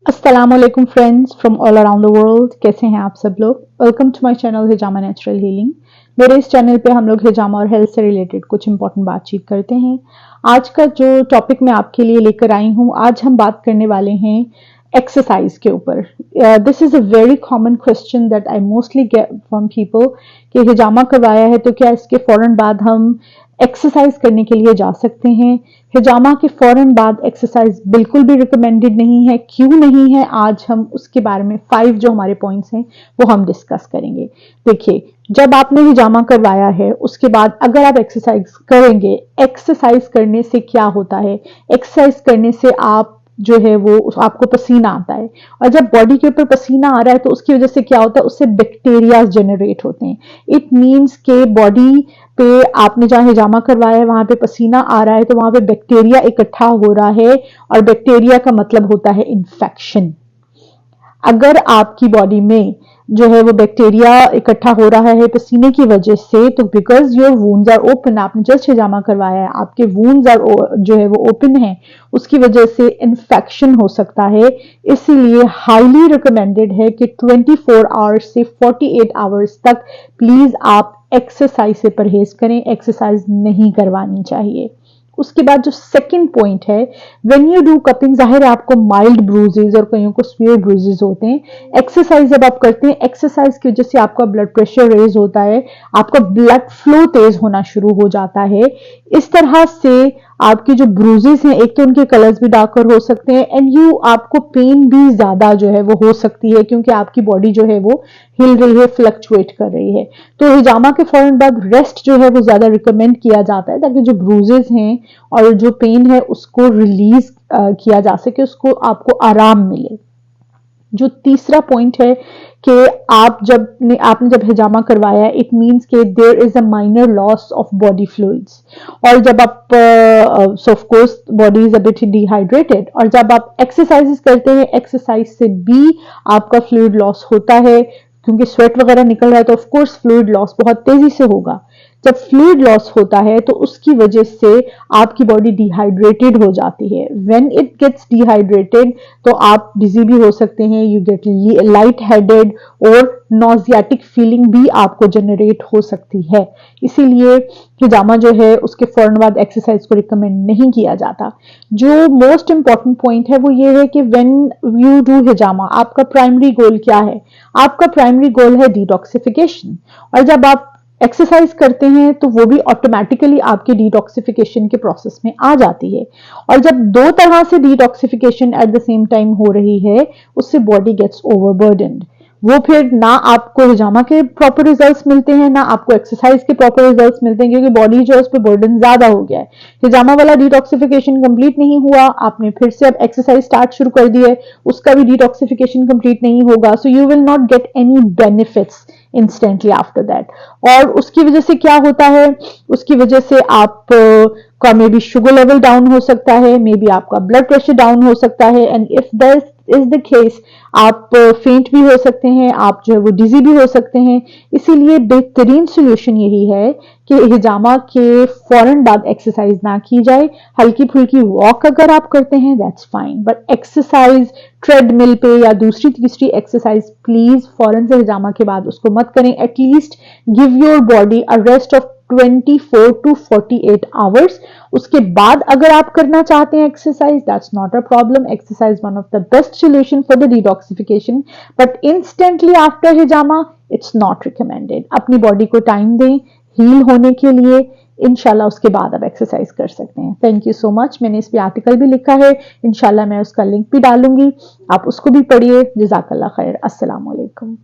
अस्सलाम वालेकुम friends from all around the world. कैसे हैं आप सब लोग। वेलकम टू माय चैनल हिजामा नेचुरल हीलिंग। मेरे इस चैनल पे हम लोग हिजामा और हेल्थ से रिलेटेड कुछ इंपॉर्टेंट बातचीत करते हैं। आज का जो टॉपिक मैं आपके लिए लेकर आई हूँ, आज हम बात करने वाले हैं एक्सरसाइज के ऊपर। This is a very common question that I mostly get from people कि हिजामा करवाया है तो क्या इसके फौरन बाद हम एक्सरसाइज करने के लिए जा सकते हैं। हिजामा के फौरन बाद एक्सरसाइज बिल्कुल भी रिकमेंडेड नहीं है। क्यों नहीं है, आज हम उसके बारे में 5 जो हमारे पॉइंट्स हैं वो हम डिस्कस करेंगे। देखिए, जब आपने हिजामा करवाया है उसके बाद अगर आप एक्सरसाइज करेंगे, एक्सरसाइज करने से क्या होता है, एक्सरसाइज करने से आप जो है वो आपको पसीना आता है, और जब बॉडी के ऊपर पसीना आ रहा है तो उसकी वजह से क्या होता है, उससे बैक्टीरिया जनरेट होते हैं। इट मीन्स के बॉडी पे आपने जहाँ हिजामा करवाया है वहां पे पसीना आ रहा है तो वहां पे बैक्टीरिया इकट्ठा हो रहा है, और बैक्टीरिया का मतलब होता है इन्फेक्शन। अगर आपकी बॉडी में जो है वो बैक्टीरिया इकट्ठा हो रहा है पसीने की वजह से, तो because your wounds are open, आपने जस्ट हिजामा करवाया है, आपके वूंड्स आर जो है वो ओपन है, उसकी वजह से इन्फेक्शन हो सकता है। इसीलिए हाईली रिकमेंडेड है कि 24 आवर्स से 48 आवर्स तक प्लीज आप एक्सरसाइज से परहेज करें, एक्सरसाइज नहीं करवानी चाहिए। उसके बाद जो सेकंड पॉइंट है, व्हेन यू डू कपिंग, जाहिर है आपको माइल्ड ब्रूजेज और कईयों को स्पीयर ब्रूजेज होते हैं। एक्सरसाइज जब आप करते हैं, एक्सरसाइज की वजह से आपका ब्लड प्रेशर रेज होता है, आपका ब्लड फ्लो तेज होना शुरू हो जाता है। इस तरह से आपके जो ब्रूजेस हैं, एक तो उनके कलर्स भी डार्कर हो सकते हैं, एंड यू आपको पेन भी ज्यादा जो है वो हो सकती है, क्योंकि आपकी बॉडी जो है वो हिल रही है, फ्लक्चुएट कर रही है। तो हिजामा के फौरन बाद रेस्ट जो है वो ज्यादा रिकमेंड किया जाता है, ताकि जो ब्रूजेस हैं और जो पेन है उसको रिलीज किया जा सके, उसको आपको आराम मिले। जो तीसरा पॉइंट है कि आपने जब हिजामा करवाया, इट मींस के there is a minor loss of body fluids, और जब आप of course body is a bit dehydrated, और जब आप एक्सरसाइजेस करते हैं, एक्सरसाइज से भी आपका फ्लूइड लॉस होता है, क्योंकि स्वेट वगैरह निकल रहा है तो ऑफ कोर्स फ्लूइड लॉस बहुत तेजी से होगा। जब फ्लूइड लॉस होता है तो उसकी वजह से आपकी बॉडी डिहाइड्रेटेड हो जाती है। व्हेन इट गेट्स डिहाइड्रेटेड तो आप डिजी भी हो सकते हैं, यू गेट लाइट हेडेड, और नॉजियाटिक फीलिंग भी आपको जनरेट हो सकती है। इसीलिए हिजामा जो है उसके फौरन बाद एक्सरसाइज को रिकमेंड नहीं किया जाता। जो मोस्ट इंपॉर्टेंट पॉइंट है वो ये है कि व्हेन यू डू हिजामा, आपका प्राइमरी गोल क्या है। आपका प्राइमरी गोल है डिटॉक्सिफिकेशन, और जब आप एक्सरसाइज करते हैं तो वो भी ऑटोमेटिकली आपके डिटॉक्सिफिकेशन के प्रोसेस में आ जाती है। और जब दो तरह से detoxification at the same time हो रही है, उससे बॉडी गेट्स ओवरबर्डन्ड। वो फिर ना आपको हिजामा के प्रॉपर रिजल्ट्स मिलते हैं, ना आपको एक्सरसाइज के प्रॉपर रिजल्ट्स मिलते हैं, क्योंकि बॉडी जो है उस पर बर्डन ज्यादा हो गया है। हिजामा वाला डिटॉक्सिफिकेशन कंप्लीट नहीं हुआ, आपने फिर से अब एक्सरसाइज स्टार्ट शुरू कर दी है, उसका भी डिटॉक्सिफिकेशन कंप्लीट नहीं होगा, so you will not get any benefits instantly after that. और उसकी वजह से क्या होता है, उसकी वजह से आप का may be sugar level down हो सकता है, मे बी आपका ब्लड प्रेशर डाउन हो सकता है, and if that is the case आप फेंट भी हो सकते हैं, आप जो है वो डिजी भी हो सकते हैं। इसीलिए बेहतरीन सोल्यूशन यही है कि हिजामा के फौरन बाद एक्सरसाइज ना की जाए। हल्की फुल्की वॉक अगर आप करते हैं that's fine, but exercise treadmill पे या दूसरी तीसरी एक्सरसाइज प्लीज फौरन से हिजामा के बाद उसको मत करें। At least give your body a rest of 24 to 48 hours. उसके बाद अगर आप करना चाहते हैं exercise, that's not a problem. Exercise one of the best solution for the detoxification, but instantly after hijama it's not recommended. अपनी बॉडी को time दें हील होने के लिए, इंशाल्लाह उसके बाद आप एक्सरसाइज कर सकते हैं। Thank you so much. मैंने इस पे आर्टिकल भी लिखा है, इंशाल्लाह मैं उसका लिंक भी डालूंगी, आप उसको भी पढ़िए। जज़ाकल्लाह खैर। अस्सलाम वालेकुम।